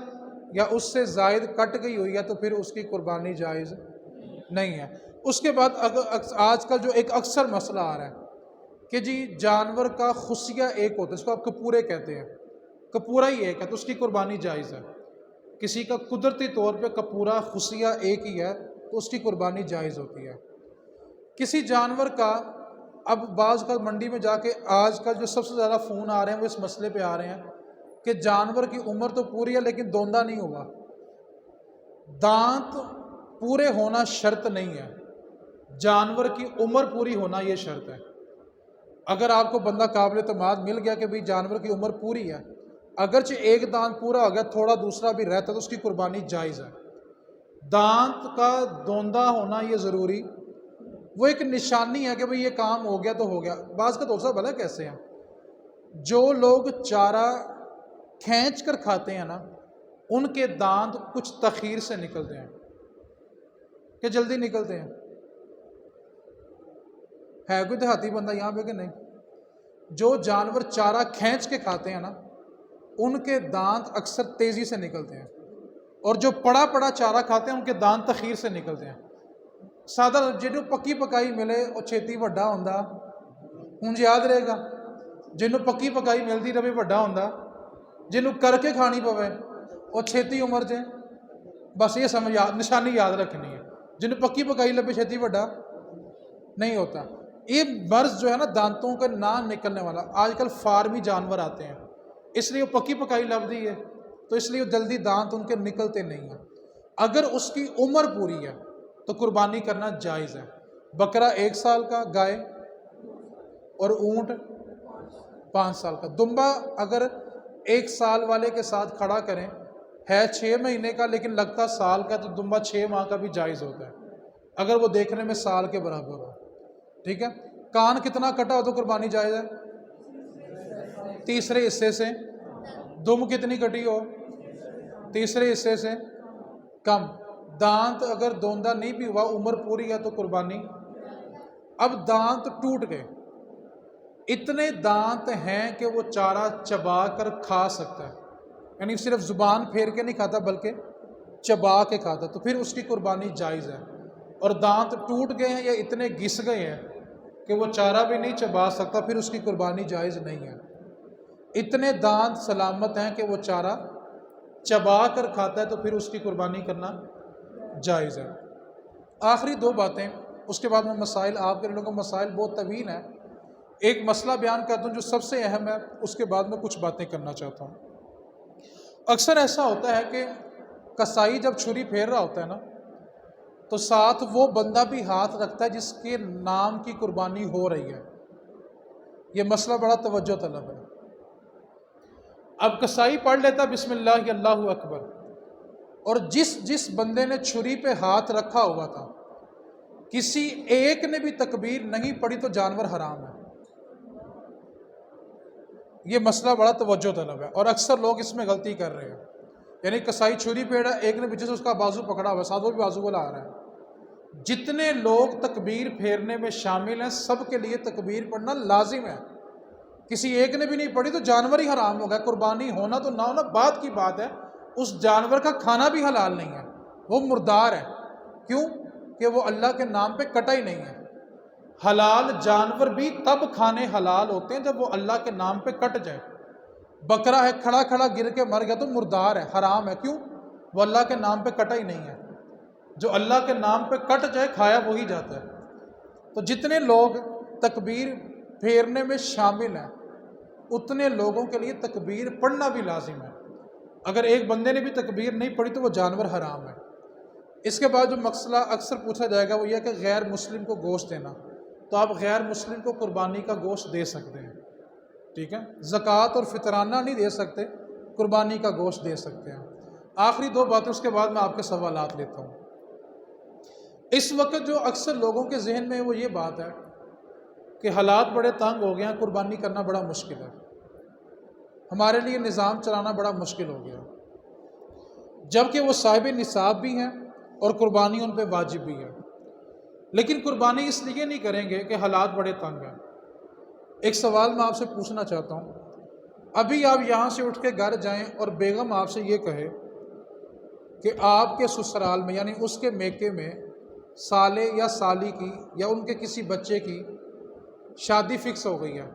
یا اس سے زائد کٹ گئی ہوئی ہے تو پھر اس کی قربانی جائز نہیں ہے. اس کے بعد آج کل جو ایک اکثر مسئلہ آ رہا ہے کہ جی جانور کا خصیہ ایک ہوتا ہے، اس کو آپ کپورے کہتے ہیں، کپورا ہی ایک ہے تو اس کی قربانی جائز ہے. کسی کا قدرتی طور پہ کپورا خصیہ ایک ہی ہے تو اس کی قربانی جائز ہوتی ہے. کسی جانور کا اب بعض کا منڈی میں جا کے آج کل جو سب سے زیادہ فون آ رہے ہیں وہ اس مسئلے پہ آ رہے ہیں کہ جانور کی عمر تو پوری ہے لیکن دوندا نہیں ہوا. دانت پورے ہونا شرط نہیں ہے، جانور کی عمر پوری ہونا یہ شرط ہے. اگر آپ کو بندہ قابل اعتماد مل گیا کہ بھئی جانور کی عمر پوری ہے، اگرچہ ایک دانت پورا ہو گیا تھوڑا دوسرا بھی رہتا تو اس کی قربانی جائز ہے. دانت کا دوندا ہونا یہ ضروری، وہ ایک نشانی ہے کہ بھئی یہ کام ہو گیا تو ہو گیا. بعض کا دوسرا بھلا کیسے ہیں، جو لوگ چارہ کھینچ کر کھاتے ہیں نا ان کے دانت کچھ تخیر سے نکلتے ہیں کہ جلدی نکلتے ہیں. ہے کوئی دیہاتی بندہ یہاں پہ کہ نہیں؟ جو جانور چارہ کھینچ کے کھاتے ہیں نا ان کے دانت اکثر تیزی سے نکلتے ہیں، اور جو پڑا پڑا چارہ کھاتے ہیں ان کے دانت تخیر سے نکلتے ہیں. سادہ جنہوں پکی پکائی ملے اور چھیتی وڈا ہوندا ہوں یاد رہے گا، جنہوں پکی پکائی ملتی رہے وڈا ہوندا، جنہوں کر کے کھانی پوے اور چھیتی عمر جائے. بس یہ سمجھ نشانی یاد رکھنی ہے، جنہوں پکی پکائی لبے چھیتی وڈا نہیں ہوتا. یہ مرض جو ہے نا دانتوں کا نہ نکلنے والا، آج کل فارمی جانور آتے ہیں اس لیے وہ پکی پکائی لب دی ہے تو اس لیے جلدی دانت ان کے نکلتے نہیں ہیں. اگر اس کی عمر پوری ہے تو قربانی کرنا جائز ہے. بکرا 1 سال کا، گائے اور اونٹ 5 سال کا. دمبا اگر 1 سال والے کے ساتھ کھڑا کریں، ہے 6 مہینے کا لیکن لگتا سال کا، تو دمبا 6 ماہ کا بھی جائز ہوتا ہے اگر وہ دیکھنے میں سال کے برابر ہو. ٹھیک ہے. کان کتنا کٹا ہو تو قربانی جائز ہے؟ تیسرے حصے سے. دم کتنی کٹی ہو؟ تیسرے حصے سے کم. دانت اگر دوندا نہیں بھی ہوا، عمر پوری ہے تو قربانی. اب دانت ٹوٹ گئے، اتنے دانت ہیں کہ وہ چارہ چبا کر کھا سکتا ہے، یعنی صرف زبان پھیر کے نہیں کھاتا بلکہ چبا کے کھاتا، تو پھر اس کی قربانی جائز ہے۔ اور دانت ٹوٹ گئے ہیں یا اتنے گھس گئے ہیں کہ وہ چارہ بھی نہیں چبا سکتا، پھر اس کی قربانی جائز نہیں ہے۔ اتنے دانت سلامت ہیں کہ وہ چارہ چبا کر کھاتا ہے، تو پھر اس کی قربانی کرنا جائز ہے۔ آخری دو باتیں، اس کے بعد میں مسائل، آپ کے لوگوں کا مسائل بہت طویل ہیں، ایک مسئلہ بیان کرتا ہوں جو سب سے اہم ہے، اس کے بعد میں کچھ باتیں کرنا چاہتا ہوں۔ اکثر ایسا ہوتا ہے کہ کسائی جب چھری پھیر رہا ہوتا ہے نا، تو ساتھ وہ بندہ بھی ہاتھ رکھتا ہے جس کے نام کی قربانی ہو رہی ہے۔ یہ مسئلہ بڑا توجہ طلب ہے۔ اب کسائی پڑھ لیتا بسم اللہ اللہ اکبر، اور جس بندے نے چھری پہ ہاتھ رکھا ہوا تھا کسی ایک نے بھی تکبیر نہیں پڑھی تو جانور حرام ہے۔ یہ مسئلہ بڑا توجہ طلب ہے، اور اکثر لوگ اس میں غلطی کر رہے ہیں۔ یعنی کسائی چھری پھیر رہا ہے، ایک نے پیچھے سے اس کا بازو پکڑا ہوا ہے، ساتھ وہ بھی بازو کو لا رہا ہے۔ جتنے لوگ تکبیر پھیرنے میں شامل ہیں سب کے لیے تکبیر پڑھنا لازم ہے۔ کسی ایک نے بھی نہیں پڑھی تو جانور ہی حرام ہو گیا۔ قربانی ہونا تو نہ ہونا بات کی بات ہے، اس جانور کا کھانا بھی حلال نہیں ہے، وہ مردار ہے۔ کیوں؟ کہ وہ اللہ کے نام پہ کٹا ہی نہیں ہے۔ حلال جانور بھی تب کھانے حلال ہوتے ہیں جب وہ اللہ کے نام پہ کٹ جائے۔ بکرا ہے کھڑا کھڑا گر کے مر گیا تو مردار ہے، حرام ہے۔ کیوں؟ وہ اللہ کے نام پہ کٹا ہی نہیں ہے۔ جو اللہ کے نام پہ کٹ جائے کھایا وہی جاتا ہے۔ تو جتنے لوگ تکبیر پھیرنے میں شامل ہیں اتنے لوگوں کے لیے تکبیر پڑھنا بھی لازم ہے۔ اگر ایک بندے نے بھی تکبیر نہیں پڑھی تو وہ جانور حرام ہے۔ اس کے بعد جو مسئلہ اکثر پوچھا جائے گا وہ یہ کہ غیر مسلم کو گوشت دینا، تو آپ غیر مسلم کو قربانی کا گوشت دے سکتے ہیں، ٹھیک ہے، زکوٰۃ اور فطرانہ نہیں دے سکتے، قربانی کا گوشت دے سکتے ہیں۔ آخری دو باتیں، اس کے بعد میں آپ کے سوالات لیتا ہوں۔ اس وقت جو اکثر لوگوں کے ذہن میں وہ یہ بات ہے کہ حالات بڑے تنگ ہو گئے ہیں، قربانی کرنا بڑا مشکل ہے، ہمارے لیے نظام چلانا بڑا مشکل ہو گیا، جبکہ وہ صاحب نصاب بھی ہیں اور قربانی ان پہ واجب بھی ہے۔ لیکن قربانی اس لیے نہیں کریں گے کہ حالات بڑے تنگ ہیں۔ ایک سوال میں آپ سے پوچھنا چاہتا ہوں، ابھی آپ یہاں سے اٹھ کے گھر جائیں اور بیگم آپ سے یہ کہے کہ آپ کے سسرال میں یعنی اس کے میکے میں سالے یا سالی کی یا ان کے کسی بچے کی شادی فکس ہو گئی ہے،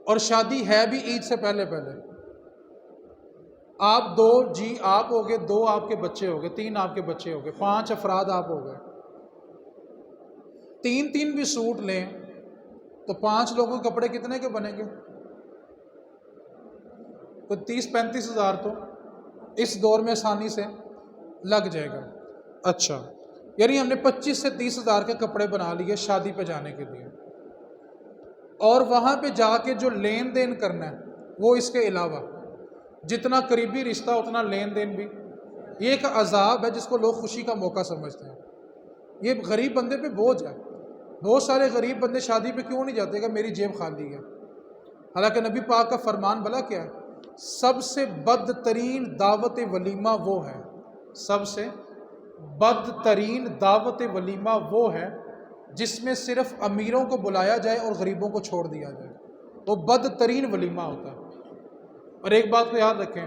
اور شادی ہے بھی عید سے پہلے پہلے، آپ دو جی آپ ہو گئے، دو آپ کے بچے ہو گئے، تین آپ کے بچے ہو گئے، 5 افراد آپ ہو گئے، تین بھی سوٹ لیں تو 5 لوگوں کے کپڑے کتنے کے بنیں گے؟ تو 30-35 ہزار تو اس دور میں آسانی سے لگ جائے گا۔ اچھا، یعنی ہم نے 25 سے 30 ہزار کے کپڑے بنا لیے شادی پہ جانے کے لیے، اور وہاں پہ جا کے جو لین دین کرنا ہے وہ اس کے علاوہ جتنا قریبی رشتہ اتنا لین دین بھی، یہ ایک عذاب ہے جس کو لوگ خوشی کا موقع سمجھتے ہیں۔ یہ غریب بندے پہ بوجھ ہے۔ بہت سارے غریب بندے شادی پہ کیوں نہیں جاتے کہ میری جیب خالی ہے، حالانکہ نبی پاک کا فرمان بلا کیا ہے؟ سب سے بدترین دعوت ولیمہ وہ ہے، سب سے بدترین دعوت ولیمہ وہ ہے جس میں صرف امیروں کو بلایا جائے اور غریبوں کو چھوڑ دیا جائے، وہ بدترین ولیمہ ہوتا ہے۔ اور ایک بات کو یاد رکھیں،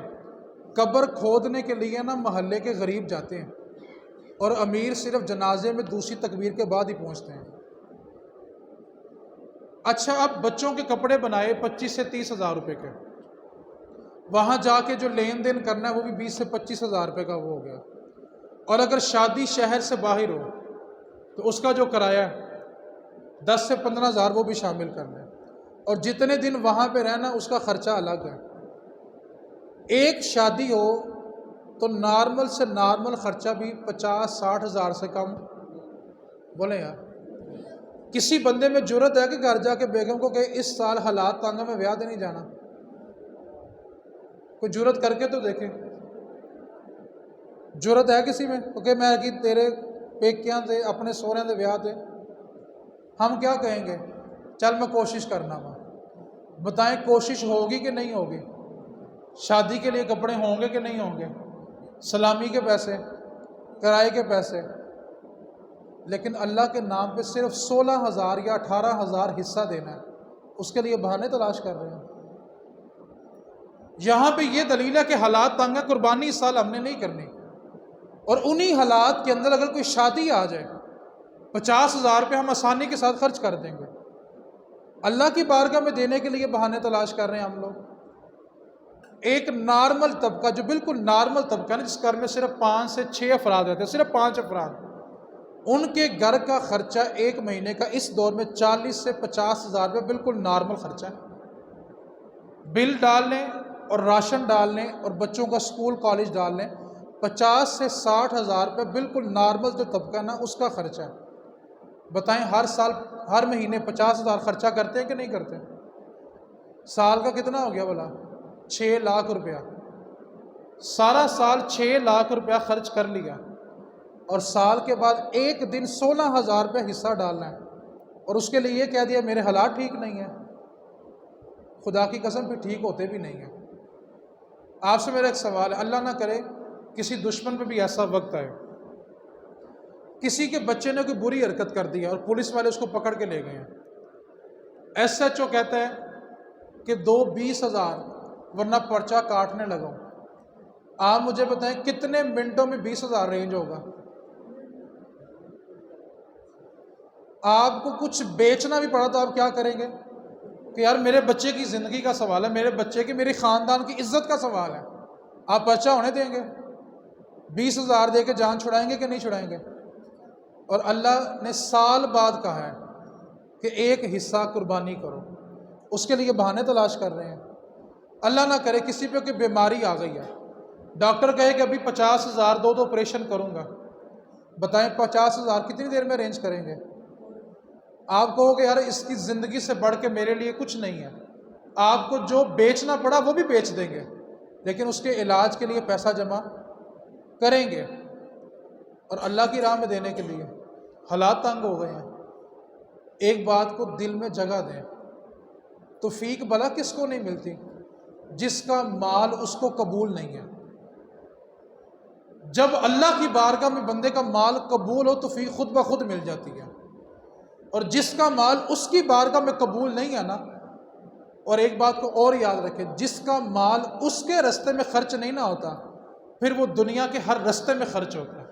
قبر کھودنے کے لیے نا محلے کے غریب جاتے ہیں اور امیر صرف جنازے میں دوسری تکبیر کے بعد ہی پہنچتے ہیں۔ اچھا، اب بچوں کے کپڑے بنائے 25 سے 30 ہزار روپے کے، وہاں جا کے جو لین دین کرنا ہے وہ بھی 20 سے 25 ہزار روپے کا وہ ہو گیا، اور اگر شادی شہر سے باہر ہو تو اس کا جو کرایہ ہے 10 سے 15 ہزار وہ بھی شامل کرنا ہے، اور جتنے دن وہاں پہ رہنا اس کا خرچہ الگ ہے۔ ایک شادی ہو تو نارمل سے نارمل خرچہ بھی 50-60 ہزار سے کم، بولیں یار، کسی بندے میں جرت ہے کہ گھر جا کے بیگم کو کہ اس سال حالات تنگ میں بیاہ دے نہیں جانا؟ کوئی جرت کر کے تو دیکھیں، جرت ہے کسی میں کہ میں کہ تیرے پیکیاں دے اپنے سوہریاں دے بیاہ دے؟ ہم کیا کہیں گے؟ چل میں کوشش کرنا وا۔ بتائیں کوشش ہوگی کہ نہیں ہوگی؟ شادی کے لیے کپڑے ہوں گے کہ نہیں ہوں گے؟ سلامی کے پیسے، کرائے کے پیسے، لیکن اللہ کے نام پہ صرف 16 ہزار یا 18 ہزار حصہ دینا ہے، اس کے لیے بہانے تلاش کر رہے ہیں۔ یہاں پہ یہ دلیل ہے کہ حالات تنگ ہے، قربانی اس سال ہم نے نہیں کرنی، اور انہی حالات کے اندر اگر کوئی شادی آ جائے 50,000 روپے ہم آسانی کے ساتھ خرچ کر دیں گے۔ اللہ کی بارگاہ میں دینے کے لیے بہانے تلاش کر رہے ہیں ہم لوگ۔ ایک نارمل طبقہ، جو بالکل نارمل طبقہ ہے نا، جس گھر میں صرف 5 سے 6 افراد رہتے ہیں، صرف 5 افراد، ان کے گھر کا خرچہ ایک مہینے کا اس دور میں 40 سے 50,000 روپے بالکل نارمل خرچہ ہے۔ بل ڈال لیں اور راشن ڈال لیں اور بچوں کا سکول کالج ڈال لیں، 50 سے 60,000 روپے بالکل نارمل جو طبقہ نا اس کا خرچہ ہے۔ بتائیں ہر سال ہر مہینے 50,000 خرچہ کرتے ہیں کہ نہیں کرتے؟ سال کا کتنا ہو گیا بولا؟ 6 لاکھ روپیہ۔ سارا سال 6 لاکھ روپیہ خرچ کر لیا، اور سال کے بعد ایک دن 16,000 روپے حصہ ڈالنا ہے، اور اس کے لیے یہ کہہ دیا میرے حالات ٹھیک نہیں ہیں۔ خدا کی قسم پہ ٹھیک ہوتے بھی نہیں ہیں۔ آپ سے میرا ایک سوال ہے، اللہ نہ کرے کسی دشمن پہ بھی ایسا وقت آئے، کسی کے بچے نے کوئی بری حرکت کر دی اور پولیس والے اس کو پکڑ کے لے گئے ہیں، ایس ایچ او کہتا ہے کہ 20,000 ورنہ پرچہ کاٹنے لگا۔ آپ مجھے بتائیں کتنے منٹوں میں 20,000 رینج ہوگا؟ آپ کو کچھ بیچنا بھی پڑا تو آپ کیا کریں گے کہ یار میرے بچے کی زندگی کا سوال ہے، میرے بچے کی، میری خاندان کی عزت کا سوال ہے، آپ پرچہ ہونے دیں گے؟ 20,000 دے کے جان چھڑائیں گے کہ نہیں چھڑائیں گے؟ اور اللہ نے سال بعد کہا ہے کہ ایک حصہ قربانی کرو، اس کے لیے بہانے تلاش کر رہے ہیں۔ اللہ نہ کرے کسی پہ کوئی بیماری آ گئی ہے، ڈاکٹر کہے کہ ابھی 50,000 دو آپریشن کروں گا، بتائیں 50,000 کتنی دیر میں ارینج کریں گے؟ آپ کہو کہ یار اس کی زندگی سے بڑھ کے میرے لیے کچھ نہیں ہے، آپ کو جو بیچنا پڑا وہ بھی بیچ دیں گے، لیکن اس کے علاج کے لیے پیسہ جمع کریں گے۔ اور اللہ کی راہ میں دینے کے لیے حالات تنگ ہو گئے ہیں۔ ایک بات کو دل میں جگہ دیں، توفیق بھلا کس کو نہیں ملتی؟ جس کا مال اس کو قبول نہیں ہے۔ جب اللہ کی بارگاہ میں بندے کا مال قبول ہو تو توفیق خود بخود مل جاتی ہے، اور جس کا مال اس کی بارگاہ میں قبول نہیں ہے نا، اور ایک بات کو اور یاد رکھیں، جس کا مال اس کے رستے میں خرچ نہیں نہ ہوتا، پھر وہ دنیا کے ہر رستے میں خرچ ہوتا ہے،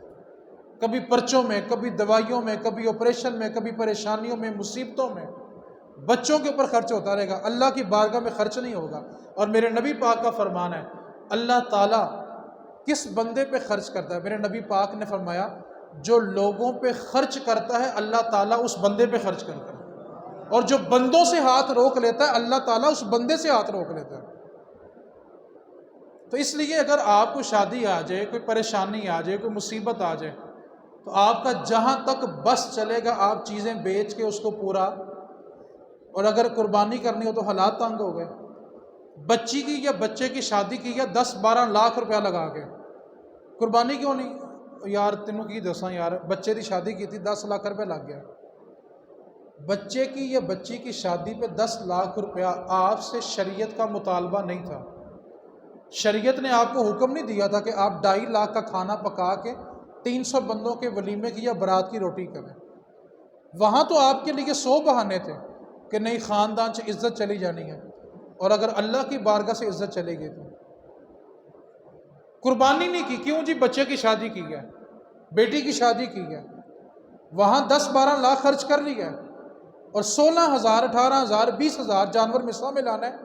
کبھی پرچوں میں، کبھی دوائیوں میں، کبھی آپریشن میں، کبھی پریشانیوں میں، مصیبتوں میں، بچوں کے اوپر خرچ ہوتا رہے گا، اللہ کی بارگاہ میں خرچ نہیں ہوگا۔ اور میرے نبی پاک کا فرمان ہے، اللہ تعالیٰ کس بندے پہ خرچ کرتا ہے؟ میرے نبی پاک نے فرمایا جو لوگوں پہ خرچ کرتا ہے اللہ تعالیٰ اس بندے پہ خرچ کرتا ہے، اور جو بندوں سے ہاتھ روک لیتا ہے اللہ تعالیٰ اس بندے سے ہاتھ روک لیتا ہے۔ تو اس لیے اگر آپ کو شادی آ جائے، کوئی پریشانی آ جائے، کوئی مصیبت آ جائے، تو آپ کا جہاں تک بس چلے گا آپ چیزیں بیچ کے اس کو پورا، اور اگر قربانی کرنی ہو تو حالات تنگ ہو گئے۔ بچی کی یا بچے کی شادی کی یا 10-12 لاکھ روپیہ لگا کے قربانی کیوں نہیں؟ یار تینوں کی دساں یار، بچے کی شادی کی تھی 10 لاکھ روپے لگ گیا۔ بچے کی یا بچی کی شادی پہ 10 لاکھ روپیہ آپ سے شریعت کا مطالبہ نہیں تھا۔ شریعت نے آپ کو حکم نہیں دیا تھا کہ آپ 2.5 لاکھ کا کھانا پکا کے 300 بندوں کے ولیمے کی یا برات کی روٹی کریں۔ وہاں تو آپ کے لیے 100 بہانے تھے کہ نہیں خاندان سے عزت چلی جانی ہے، اور اگر اللہ کی بارگاہ سے عزت چلے گی تو قربانی نہیں کی۔ کیوں جی؟ بچے کی شادی کی ہے، بیٹی کی شادی کی ہے، وہاں 10-12 لاکھ خرچ کر لیا ہے، اور 16,000 18,000 20,000 جانور مثلا میں لانا ہے،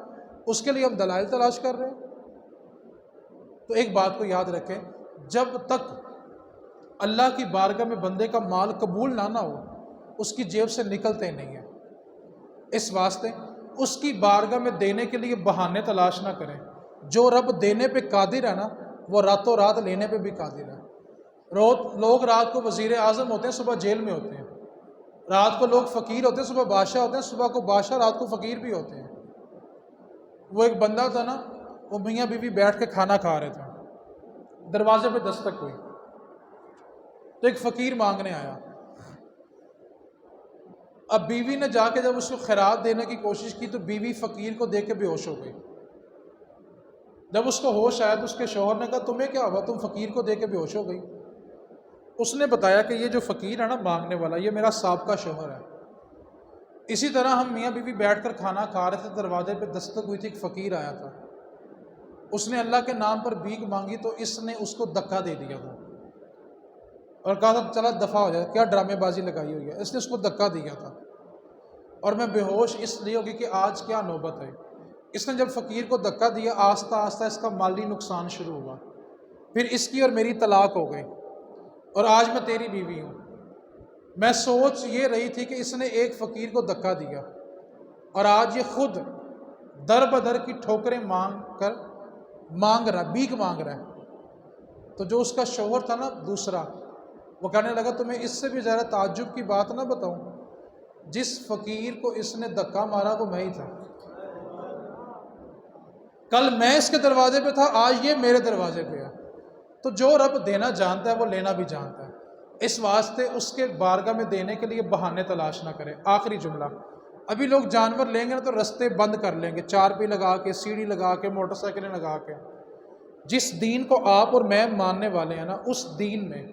اس کے لیے ہم دلائل تلاش کر رہے ہیں۔ تو ایک بات کو یاد رکھیں، جب تک اللہ کی بارگاہ میں بندے کا مال قبول نہ ہو اس کی جیب سے نکلتے نہیں ہیں۔ اس واسطے اس کی بارگاہ میں دینے کے لیے بہانے تلاش نہ کریں۔ جو رب دینے پہ قادر ہے نا، وہ راتوں رات لینے پہ بھی قادر ہے۔ لوگ رات کو وزیر اعظم ہوتے ہیں، صبح جیل میں ہوتے ہیں، رات کو لوگ فقیر ہوتے ہیں، صبح بادشاہ ہوتے ہیں، صبح کو بادشاہ رات کو فقیر بھی ہوتے ہیں۔ وہ ایک بندہ تھا نا، وہ میاں بیوی بیٹھ کے کھانا کھا رہے تھے، دروازے پہ دستک ہوئی تو ایک فقیر مانگنے آیا۔ اب بیوی نے جا کے جب اس کو خیرات دینے کی کوشش کی تو بیوی فقیر کو دیکھ کے بے ہوش ہو گئی۔ جب اس کو ہوش آیا تو اس کے شوہر نے کہا تمہیں کیا ہوا، تم فقیر کو دیکھ کے بے ہوش ہو گئی؟ اس نے بتایا کہ یہ جو فقیر ہے نا مانگنے والا، یہ میرا سابقہ شوہر ہے، اسی طرح ہم میاں بیوی بیٹھ کر کھانا کھا رہے تھے، دروازے پہ دستک ہوئی تھی، ایک فقیر آیا تھا، اس نے اللہ کے نام پر بھیک مانگی تو اس نے اس کو دھکا دے دیا تھا اور کہا تھا چلا دفع ہو جائے، کیا ڈرامے بازی لگائی ہوئی ہے، اس نے اس کو دھکا دیا تھا اور میں بے ہوش اس لیے ہوگی کہ آج کیا نوبت ہے۔ اس نے جب فقیر کو دھکا دیا، آہستہ آہستہ اس کا مالی نقصان شروع ہوا، پھر اس کی اور میری طلاق ہو گئی اور آج میں تیری بیوی ہوں۔ میں سوچ یہ رہی تھی کہ اس نے ایک فقیر کو دھکا دیا اور آج یہ خود در بدر کی ٹھوکریں مانگ رہا، بھیک مانگ رہا ہے۔ تو جو اس کا شوہر تھا نا دوسرا، وہ کہنے لگا تمہیں اس سے بھی زیادہ تعجب کی بات نہ بتاؤں، جس فقیر کو اس نے دھکا مارا وہ میں ہی تھا۔ کل میں اس کے دروازے پہ تھا، آج یہ میرے دروازے پہ ہے۔ تو جو رب دینا جانتا ہے وہ لینا بھی جانتا ہے، اس واسطے اس کے بارگاہ میں دینے کے لیے بہانے تلاش نہ کرے۔ آخری جملہ، ابھی لوگ جانور لیں گے نا تو رستے بند کر لیں گے، چارپائی لگا کے، سیڑھی لگا کے، موٹر سائیکلیں لگا کے۔ جس دین کو آپ اور میں ماننے والے ہیں نا، اس دین میں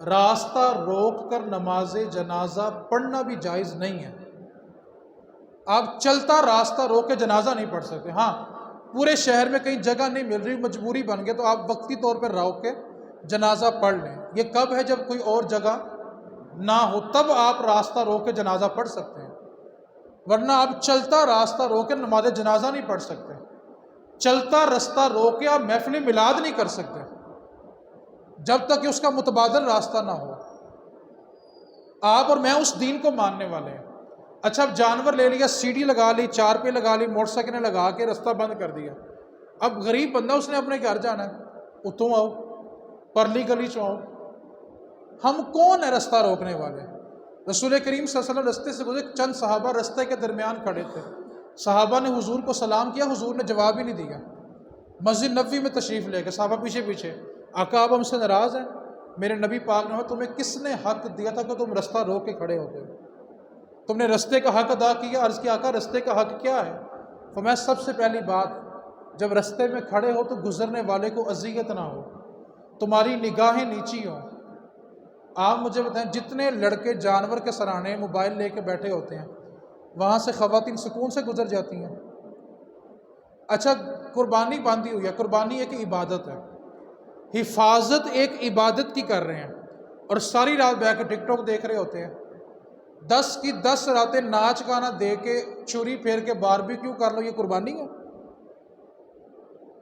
راستہ روک کر نماز جنازہ پڑھنا بھی جائز نہیں ہے۔ آپ چلتا راستہ روک کے جنازہ نہیں پڑھ سکتے۔ ہاں، پورے شہر میں کہیں جگہ نہیں مل رہی، مجبوری بن گئے، تو آپ وقتی طور پر روک کے جنازہ پڑھ لیں۔ یہ کب ہے؟ جب کوئی اور جگہ نہ ہو، تب آپ راستہ روک کے جنازہ پڑھ سکتے ہیں، ورنہ آپ چلتا راستہ روک کے نماز جنازہ نہیں پڑھ سکتے۔ چلتا راستہ روک کے آپ محفل میلاد نہیں کر سکتے جب تک کہ اس کا متبادل راستہ نہ ہو۔ آپ اور میں اس دین کو ماننے والے ہیں۔ اچھا، اب جانور لے لیا، سیڑھی لگا لی، چارپائی لگا لی، موٹر سائیکلیں لگا کے رستہ بند کر دیا۔ اب غریب بندہ اس نے اپنے گھر جانا ہے، اتوں آؤ، پرلی گلی چ آؤ۔ ہم کون ہیں رستہ روکنے والے؟ رسول کریم صلی اللہ علیہ وسلم رستے سے گزرے، چند صحابہ رستے کے درمیان کھڑے تھے، صحابہ نے حضور کو سلام کیا، حضور نے جواب ہی نہیں دیا۔ مسجد نبوی میں تشریف لے گئے، صحابہ پیچھے پیچھے، آقا آپ ہم سے ناراض ہیں؟ میرے نبی پاک نے تمہیں کس نے حق دیا تھا کہ تم رستہ روک کے کھڑے ہوتے ہو؟ تم نے رستے کا حق ادا کیا۔ عرض کیا آقا رستے کا حق کیا ہے؟ فرمایا سب سے پہلی بات، جب رستے میں کھڑے ہو تو گزرنے والے کو اذیت نہ ہو، تمہاری نگاہیں نیچی ہوں۔ آپ مجھے بتائیں، جتنے لڑکے جانور کے سرانے موبائل لے کے بیٹھے ہوتے ہیں، وہاں سے خواتین سکون سے گزر جاتی ہیں۔ اچھا، قربانی باندھی ہوئی ہے، قربانی ایک عبادت ہے، حفاظت ایک عبادت کی کر رہے ہیں، اور ساری رات بیٹھ کے ٹک ٹاک دیکھ رہے ہوتے ہیں۔ 10 کی 10 راتیں ناچ گانا دے کے، چوری پھیر کے باربیکیو کر لو، یہ قربانی ہے؟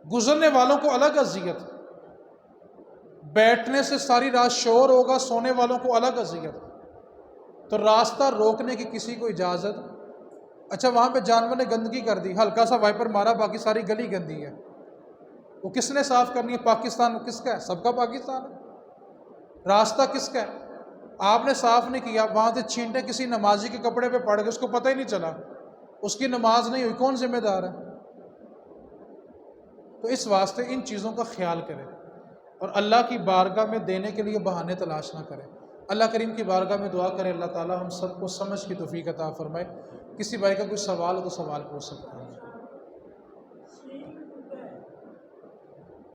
گزرنے والوں کو الگ اذیت، بیٹھنے سے ساری رات شور ہوگا، سونے والوں کو الگ اذیت، تو راستہ روکنے کی کسی کو اجازت؟ اچھا، وہاں پہ جانور نے گندگی کر دی، ہلکا سا وائپر مارا، باقی ساری گلی گندی ہے، وہ کس نے صاف کرنی ہے؟ پاکستان کس کا ہے؟ سب کا پاکستان ہے۔ راستہ کس کا ہے؟ آپ نے صاف نہیں کیا، وہاں سے چھینٹے کسی نمازی کے کپڑے پہ پڑ گئے، اس کو پتہ ہی نہیں چلا، اس کی نماز نہیں ہوئی، کون ذمہ دار ہے؟ تو اس واسطے ان چیزوں کا خیال کریں اور اللہ کی بارگاہ میں دینے کے لیے بہانے تلاش نہ کریں۔ اللہ کریم کی بارگاہ میں دعا کریں، اللہ تعالی ہم سب کو سمجھ کی توفیق عطا فرمائے۔ کسی بھائی کا کوئی سوال ہو تو سوال پوچھ سکتے ہیں۔